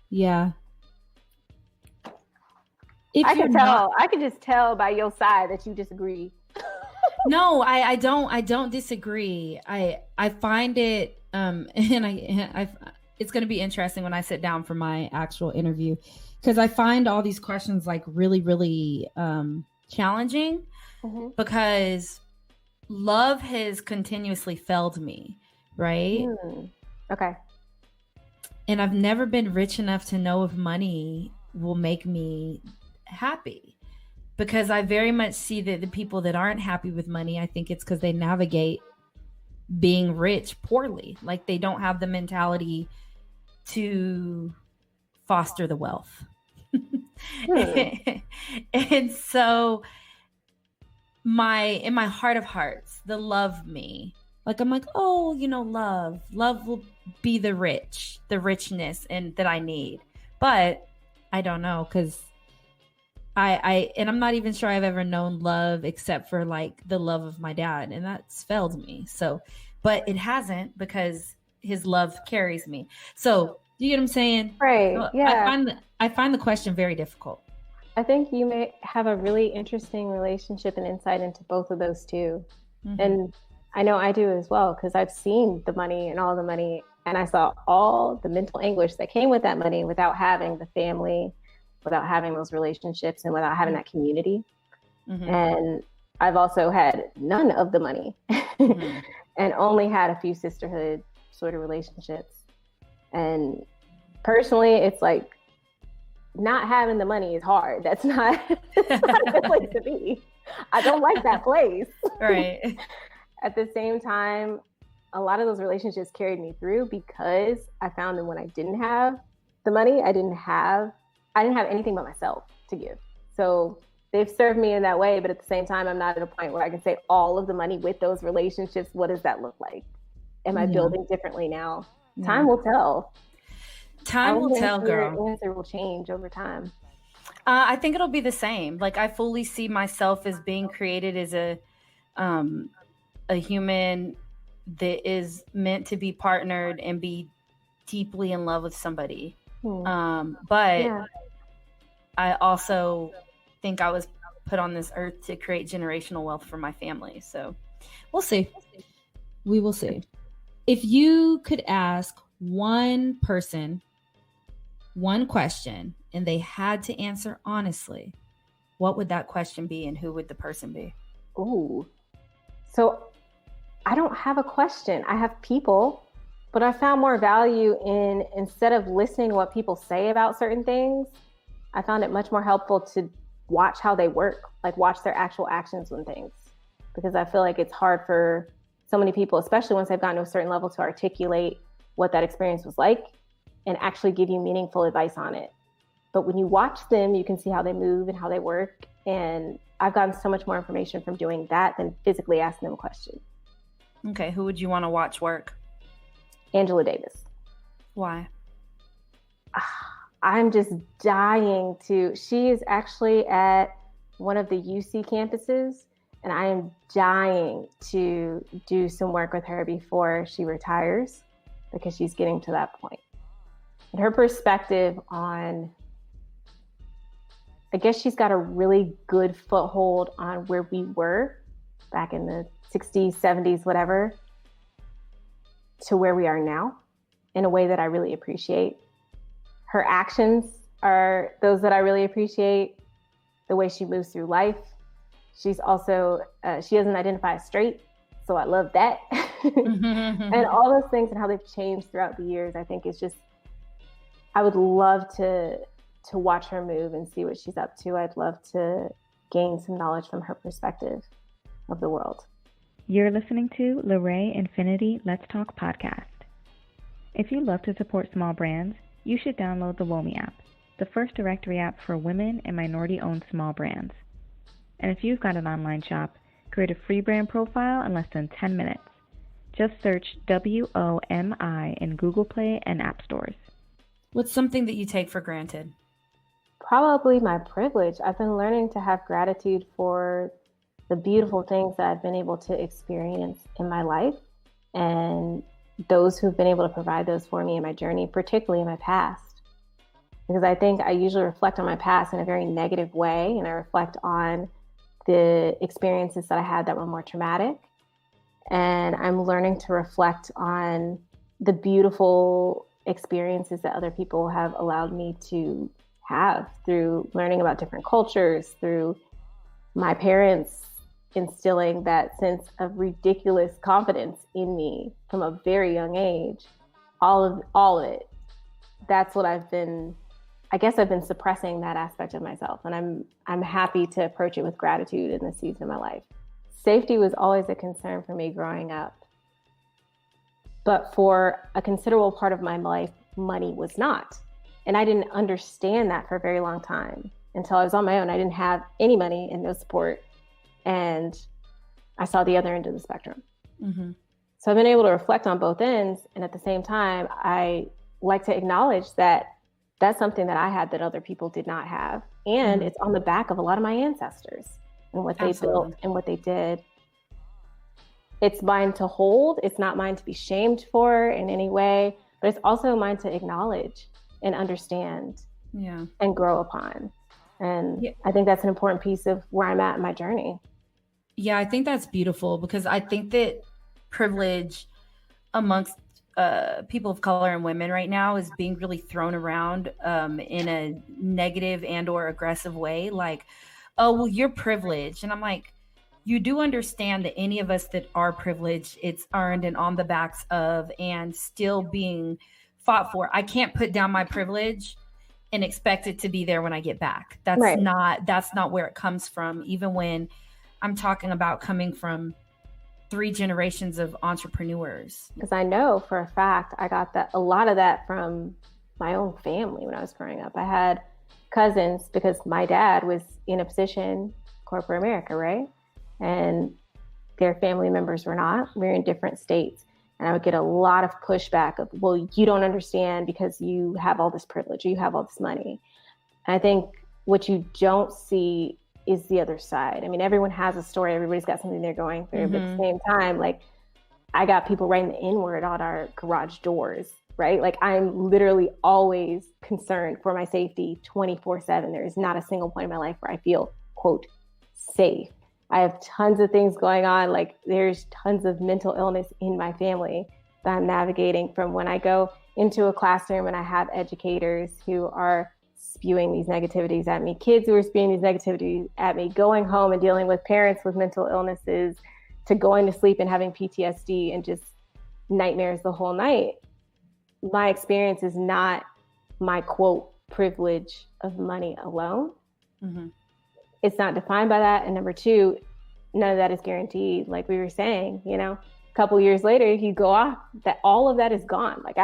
Speaker 1: Yeah.
Speaker 2: I can just tell by your side that you disagree.
Speaker 1: No, I don't disagree. I find it and it's going to be interesting when I sit down for my actual interview, because I find all these questions like really, really challenging, because love has continuously failed me, right?
Speaker 2: Okay.
Speaker 1: And I've never been rich enough to know if money will make me happy, because I very much see that the people that aren't happy with money, I think it's because they navigate being rich poorly. Like they don't have the mentality to foster the wealth. And so in my heart of hearts, the love me, like I'm like, oh, love will be the richness and that I need. But I don't know, because and I'm not even sure I've ever known love except for like the love of my dad, and that's failed me. So, but it hasn't, because his love carries me. So, you get what I'm saying?
Speaker 2: Right.
Speaker 1: So
Speaker 2: Yeah.
Speaker 1: I find the question very difficult.
Speaker 2: I think you may have a really interesting relationship and insight into both of those too. And I know I do as well, because I've seen the money and all the money, and I saw all the mental anguish that came with that money without having the family, without having those relationships, and without having that community. And I've also had none of the money and only had a few sisterhood sort of relationships. And personally, it's like, not having the money is hard. That's not a good place to be. I don't like that place.
Speaker 1: Right.
Speaker 2: At the same time, a lot of those relationships carried me through, because I found that when I didn't have the money, I didn't have anything but myself to give. So they've served me in that way. But at the same time, I'm not at a point where I can say all of the money with those relationships, what does that look like? Am I building differently now? Time will tell.
Speaker 1: Time will tell, girl.
Speaker 2: Your answer will change over time.
Speaker 1: I think it'll be the same. Like I fully see myself as being created as a human that is meant to be partnered and be deeply in love with somebody. But I also think I was put on this earth to create generational wealth for my family. So we'll see. We will see. If you could ask one person one question and they had to answer honestly, what would that question be, and who would the person be?
Speaker 2: Ooh. So I don't have a question. I have people, but I found more value in, instead of listening to what people say about certain things, I found it much more helpful to watch how they work, like watch their actual actions on things. Because I feel like it's hard for so many people, especially once they've gotten to a certain level, to articulate what that experience was like and actually give you meaningful advice on it. But when you watch them, you can see how they move and how they work. And I've gotten so much more information from doing that than physically asking them a question.
Speaker 1: Okay, who would you want to watch work?
Speaker 2: Angela Davis.
Speaker 1: Why?
Speaker 2: I'm just dying to. She is actually at one of the UC campuses, and I am dying to do some work with her before she retires, because she's getting to that point. And her perspective on, I guess she's got a really good foothold on where we were back in the 60s, 70s, whatever, to where we are now in a way that I really appreciate. Her actions are those that I really appreciate, the way she moves through life. She's also, she doesn't identify as straight, so I love that. And all those things and how they've changed throughout the years, I think it's just, I would love to watch her move and see what she's up to. I'd love to gain some knowledge from her perspective of the world.
Speaker 4: You're listening to LaRae Infinity Let's Talk podcast. If you love to support small brands, you should download the WOMI app, the first directory app for women and minority-owned small brands. And if you've got an online shop, create a free brand profile in less than 10 minutes. Just search WOMI in Google Play and App Stores.
Speaker 1: What's something that you take for granted?
Speaker 2: Probably my privilege. I've been learning to have gratitude for the beautiful things that I've been able to experience in my life, and those who've been able to provide those for me in my journey, particularly in my past. Because I think I usually reflect on my past in a very negative way, and I reflect on the experiences that I had that were more traumatic. And I'm learning to reflect on the beautiful experiences that other people have allowed me to have through learning about different cultures, through my parents instilling that sense of ridiculous confidence in me from a very young age. All of it. That's what I've been suppressing that aspect of myself, and I'm happy to approach it with gratitude in this season of my life. Safety was always a concern for me growing up, but for a considerable part of my life, money was not. And I didn't understand that for a very long time until I was on my own. I didn't have any money and no support, and I saw the other end of the spectrum.
Speaker 1: Mm-hmm.
Speaker 2: So I've been able to reflect on both ends, and at the same time, I like to acknowledge that that's something that I had that other people did not have. And it's on the back of a lot of my ancestors and what they built and what they did. It's mine to hold. It's not mine to be shamed for in any way, but it's also mine to acknowledge and understand and grow upon. And I think that's an important piece of where I'm at in my journey.
Speaker 1: Yeah, I think that's beautiful, because I think that privilege amongst people of color and women right now is being really thrown around in a negative and or aggressive way. Like, oh, well, you're privileged. And I'm like, you do understand that any of us that are privileged, it's earned and on the backs of and still being fought for. I can't put down my privilege and expect it to be there when I get back. That's
Speaker 2: right.
Speaker 1: That's not where it comes from. Even when I'm talking about coming from 3 generations of entrepreneurs.
Speaker 2: Because I know for a fact I got a lot of that from my own family when I was growing up. I had cousins, because my dad was in a position, corporate America, right? And their family members were not. We were in different states. And I would get a lot of pushback of, well, you don't understand because you have all this privilege, or you have all this money. And I think what you don't see is the other side. I mean, everyone has a story. Everybody's got something they're going through. But at the same time, like, I got people writing the N-word on our garage doors, right? Like, I'm literally always concerned for my safety 24/7. There is not a single point in my life where I feel, quote, safe. I have tons of things going on. Like, there's tons of mental illness in my family that I'm navigating from when I go into a classroom and I have educators who are spewing these negativities at me, kids who are spewing these negativities at me, going home and dealing with parents with mental illnesses, to going to sleep and having PTSD and just nightmares the whole night. My experience is not my, quote, privilege of money alone. it's not defined by that. And number two, none of that is guaranteed. Like we were saying, you know, a couple years later, you go off, that all of that is gone. Like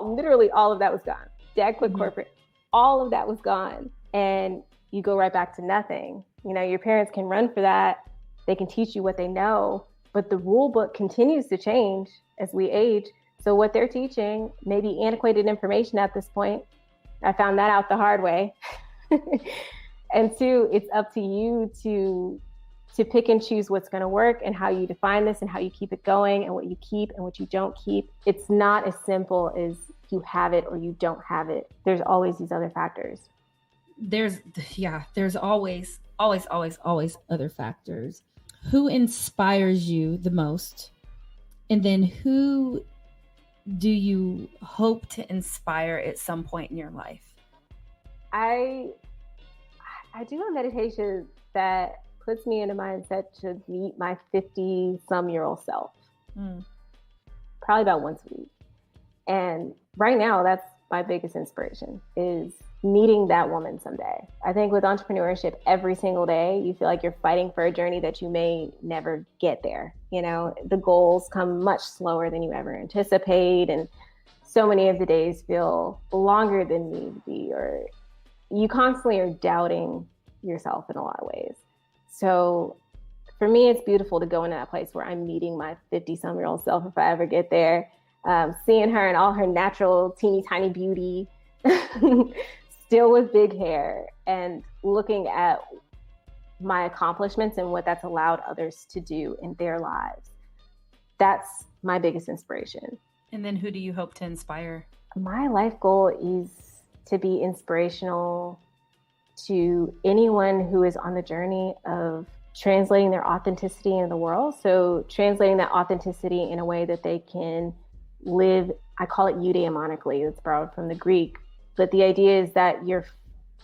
Speaker 2: literally all of that was gone. Dad quit corporate, all of that was gone. And you go right back to nothing. You know, your parents can run for that. They can teach you what they know, but the rule book continues to change as we age. So what they're teaching may be antiquated information at this point. I found that out the hard way. And two, it's up to you to pick and choose what's going to work and how you define this and how you keep it going and what you keep and what you don't keep. It's not as simple as you have it or you don't have it. There's always these other factors.
Speaker 1: There's always other factors. Who inspires you the most? And then who do you hope to inspire at some point in your life?
Speaker 2: I do a meditation that puts me in a mindset to meet my 50-some-year-old self. Probably about once a week. And right now, that's my biggest inspiration, is meeting that woman someday. I think with entrepreneurship, every single day, you feel like you're fighting for a journey that you may never get there. You know, the goals come much slower than you ever anticipate. And so many of the days feel longer than need be, or you constantly are doubting yourself in a lot of ways. So for me, it's beautiful to go into that place where I'm meeting my 50-some-year-old self if I ever get there, seeing her in all her natural, teeny tiny beauty, still with big hair, and looking at my accomplishments and what that's allowed others to do in their lives. That's my biggest inspiration.
Speaker 1: And then who do you hope to inspire?
Speaker 2: My life goal is to be inspirational to anyone who is on the journey of translating their authenticity in the world. So translating that authenticity in a way that they can live, I call it eudaimonically, it's borrowed from the Greek. But the idea is that you're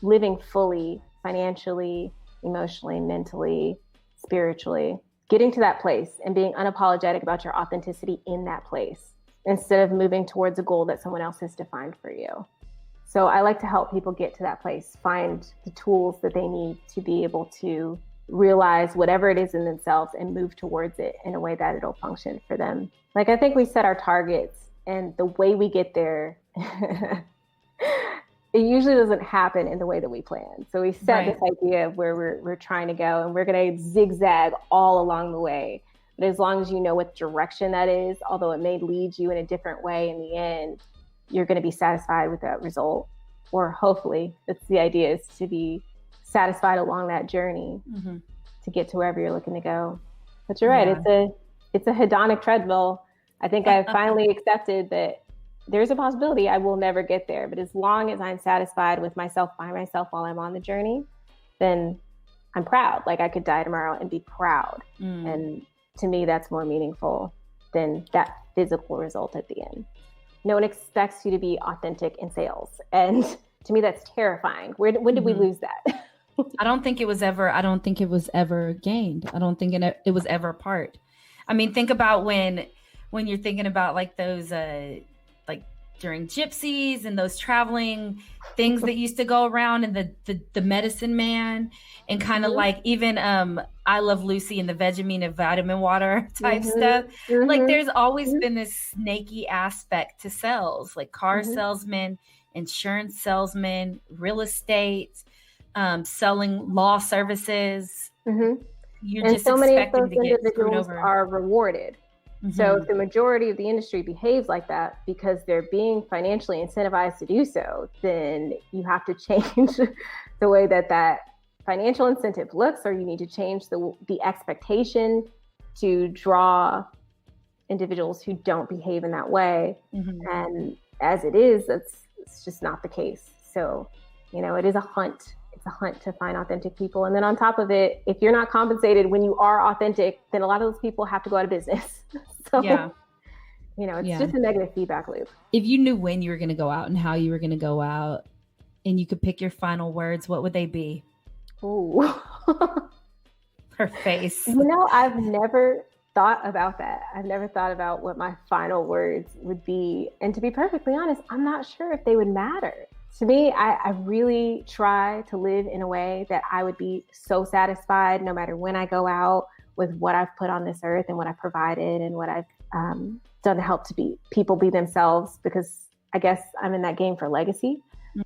Speaker 2: living fully, financially, emotionally, mentally, spiritually, getting to that place and being unapologetic about your authenticity in that place, instead of moving towards a goal that someone else has defined for you. So I like to help people get to that place, find the tools that they need to be able to realize whatever it is in themselves and move towards it in a way that it'll function for them. Like, I think we set our targets, and the way we get there, it usually doesn't happen in the way that we plan. So we set this idea of where we're trying to go, and we're going to zigzag all along the way. But as long as you know what direction that is, although it may lead you in a different way in the end, you're going to be satisfied with that result. Or hopefully, that's the idea, is to be satisfied along that journey to get to wherever you're looking to go. But you're right, it's a hedonic treadmill. I think I've finally accepted that there's a possibility I will never get there. But as long as I'm satisfied with myself by myself while I'm on the journey, then I'm proud. Like, I could die tomorrow and be proud. And to me, that's more meaningful than that physical result at the end. No one expects you to be authentic in sales. And to me, that's terrifying. When did we lose that?
Speaker 1: I don't think it was ever gained. I don't think it was ever a part. I mean, think about when you're thinking about like those, like during gypsies and those traveling things that used to go around, and the medicine man, and kind of like even I Love Lucy and the Vegemina vitamin water type stuff. Like, there's always been this snaky aspect to sales, like car salesmen, insurance salesmen, real estate, selling law services. You're just
Speaker 2: so many of
Speaker 1: expecting
Speaker 2: those
Speaker 1: to get screwed
Speaker 2: individuals
Speaker 1: over.
Speaker 2: are rewarded. So if the majority of the industry behaves like that because they're being financially incentivized to do so, then you have to change the way that financial incentive looks, or you need to change the expectation to draw individuals who don't behave in that way. And as it is, it's just not the case. So, you know, it is a hunt. It's a hunt to find authentic people. And then on top of it, if you're not compensated when you are authentic, then a lot of those people have to go out of business. So, you know, it's just a negative feedback loop.
Speaker 1: If you knew when you were going to go out and how you were going to go out, and you could pick your final words, what would they be?
Speaker 2: Ooh.
Speaker 1: Her face.
Speaker 2: You know, I've never thought about that. I've never thought about what my final words would be. And to be perfectly honest, I'm not sure if they would matter. To me, I really try to live in a way that I would be so satisfied no matter when I go out with what I've put on this earth and what I've provided and what I've done to help people be themselves, because I guess I'm in that game for legacy. Mm-hmm.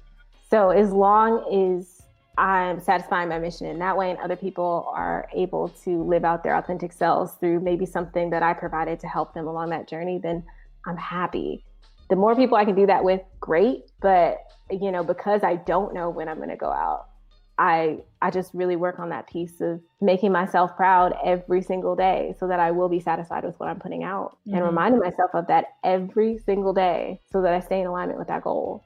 Speaker 2: So as long as I'm satisfying my mission in that way and other people are able to live out their authentic selves through maybe something that I provided to help them along that journey, then I'm happy. The more people I can do that with, great. But, because I don't know when I'm going to go out, I just really work on that piece of making myself proud every single day so that I will be satisfied with what I'm putting out, and reminding myself of that every single day so that I stay in alignment with that goal.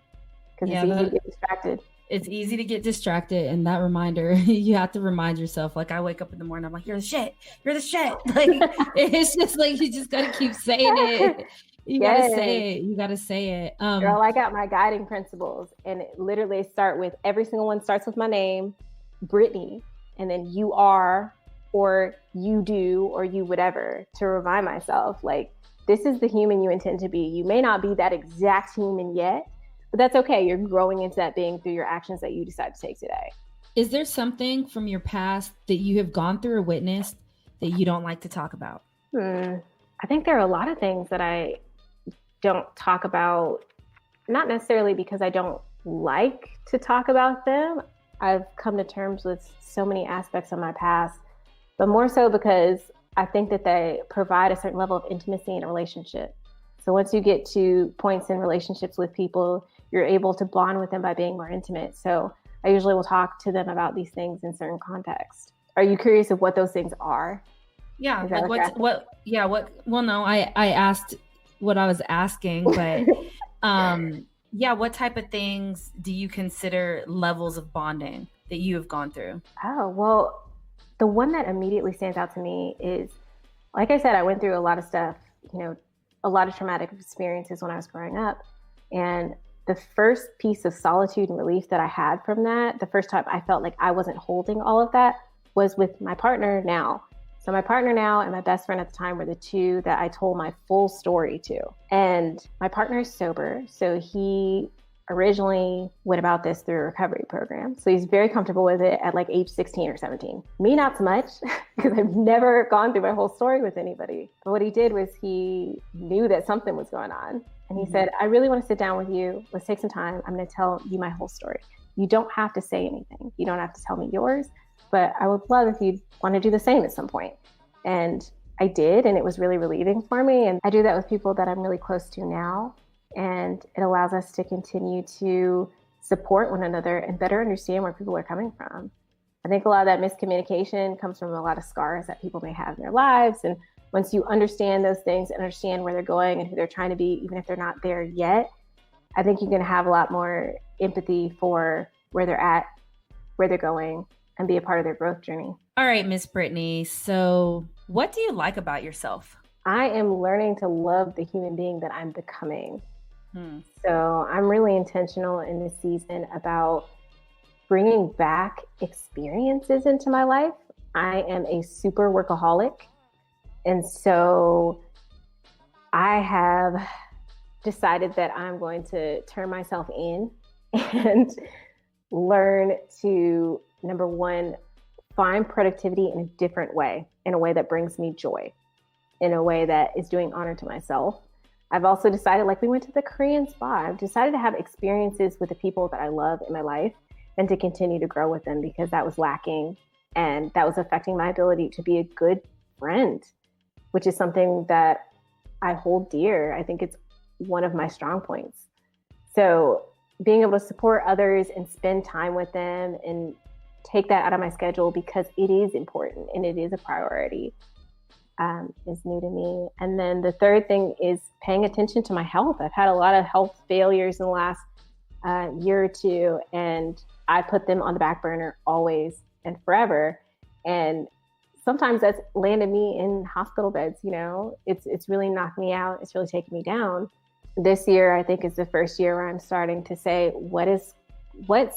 Speaker 2: Because it's easy to get distracted.
Speaker 1: It's easy to get distracted, and that reminder, you have to remind yourself. Like, I wake up in the morning, I'm like, you're the shit. Like, it's just like, you just got to keep saying it. You gotta say it. You gotta say it.
Speaker 2: Girl, I got my guiding principles, and it literally start with, every single one starts with my name, Brittany, and then you are, or you do, or you whatever, to remind myself, like, this is the human you intend to be. You may not be that exact human yet, but that's okay. You're growing into that being through your actions that you decide to take today.
Speaker 1: Is there something from your past that you have gone through or witnessed that you don't like to talk about?
Speaker 2: I think there are a lot of things that I don't talk about, not necessarily because I don't like to talk about them. I've come to terms with so many aspects of my past, but more so because I think that they provide a certain level of intimacy in a relationship. So once you get to points in relationships with people, you're able to bond with them by being more intimate. So I usually will talk to them about these things in certain contexts. Are you curious of what those things are?
Speaker 1: Yeah. Like no, I asked what I was asking, but what type of things do you consider levels of bonding that you have gone through?
Speaker 2: Oh, well, the one that immediately stands out to me is, like I said, I went through a lot of stuff, a lot of traumatic experiences when I was growing up. And the first piece of solitude and relief that I had from that, the first time I felt like I wasn't holding all of that, was with my partner now. So my partner now and my best friend at the time were the two that I told my full story to. And my partner is sober. So he originally went about this through a recovery program. So he's very comfortable with it at like age 16 or 17. Me, not so much, because I've never gone through my whole story with anybody. But what he did was he knew that something was going on. And he said, I really want to sit down with you. Let's take some time. I'm going to tell you my whole story. You don't have to say anything. You don't have to tell me yours. But I would love if you'd want to do the same at some point. And I did, and it was really relieving for me. And I do that with people that I'm really close to now. And it allows us to continue to support one another and better understand where people are coming from. I think a lot of that miscommunication comes from a lot of scars that people may have in their lives. And once you understand those things and understand where they're going and who they're trying to be, even if they're not there yet, I think you're going to have a lot more empathy for where they're at, where they're going, and be a part of their growth journey.
Speaker 1: All right, Miss Brittany. So what do you like about yourself?
Speaker 2: I am learning to love the human being that I'm becoming. So I'm really intentional in this season about bringing back experiences into my life. I am a super workaholic. And so I have decided that I'm going to turn myself in and learn to, number one, find productivity in a different way, in a way that brings me joy, in a way that is doing honor to myself. I've also decided, like we went to the Korean spa, I've decided to have experiences with the people that I love in my life and to continue to grow with them, because that was lacking and that was affecting my ability to be a good friend, which is something that I hold dear. I think it's one of my strong points. So being able to support others and spend time with them and take that out of my schedule because it is important and it is a priority is new to me. And then the third thing is paying attention to my health. I've had a lot of health failures in the last year or two, and I put them on the back burner always and forever. And sometimes that's landed me in hospital beds. It's really knocked me out. It's really taken me down. This year, I think, is the first year where I'm starting to say, what's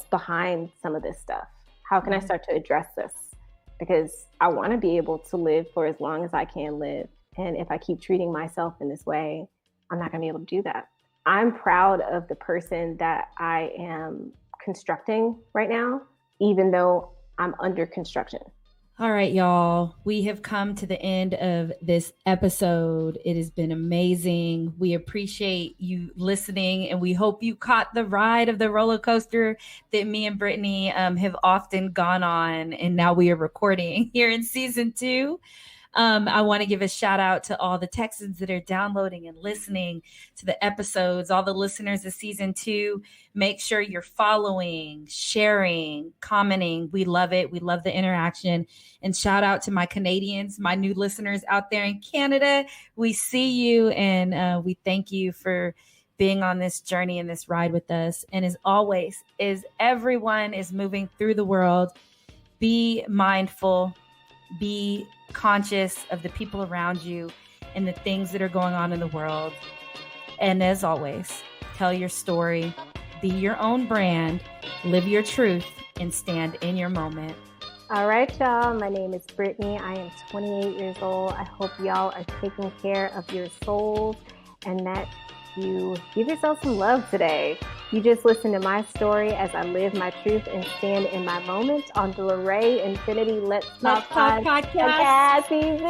Speaker 2: behind some of this stuff? How can I start to address this? Because I want to be able to live for as long as I can live. And if I keep treating myself in this way, I'm not going to be able to do that. I'm proud of the person that I am constructing right now, even though I'm under construction.
Speaker 1: All right, y'all. We have come to the end of this episode. It has been amazing. We appreciate you listening, and we hope you caught the ride of the roller coaster that me and Brittany have often gone on, and now we are recording here in season 2. I want to give a shout out to all the Texans that are downloading and listening to the episodes, all the listeners of season 2. Make sure you're following, sharing, commenting. We love it. We love the interaction. And shout out to my Canadians, my new listeners out there in Canada. We see you, and we thank you for being on this journey and this ride with us. And as always, as everyone is moving through the world, be mindful, be conscious of the people around you and the things that are going on in the world. And as always, tell your story, be your own brand, live your truth, and stand in your moment.
Speaker 2: All right, y'all. My name is Brittany. I am 28 years old. I hope y'all are taking care of your souls and that you give yourself some love today. You just listen to my story as I live my truth and stand in my moment on the LaRae Infinity Let's Talk Podcast Season 2.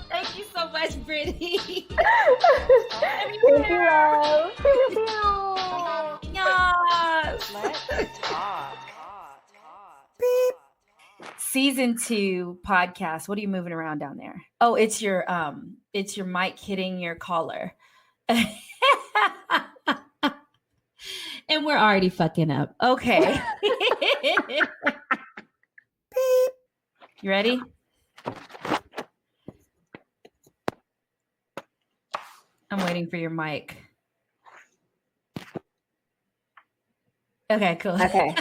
Speaker 1: Thank you so much, Brittany.
Speaker 2: Thank you, love.
Speaker 1: Yes.
Speaker 3: Let's talk.
Speaker 1: Beep. Season 2 podcast. What are you moving around down there? Oh, it's your mic hitting your collar. And we're already fucking up. Okay. Beep. You ready? I'm waiting for your mic. Okay, cool.
Speaker 2: Okay.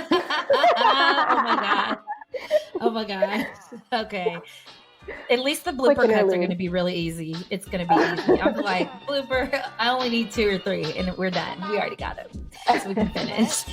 Speaker 1: Oh my God. Okay. At least the blooper cuts are going to be really easy. It's going to be easy. I'm like, blooper, I only need 2 or 3 and we're done. We already got it. So we can finish.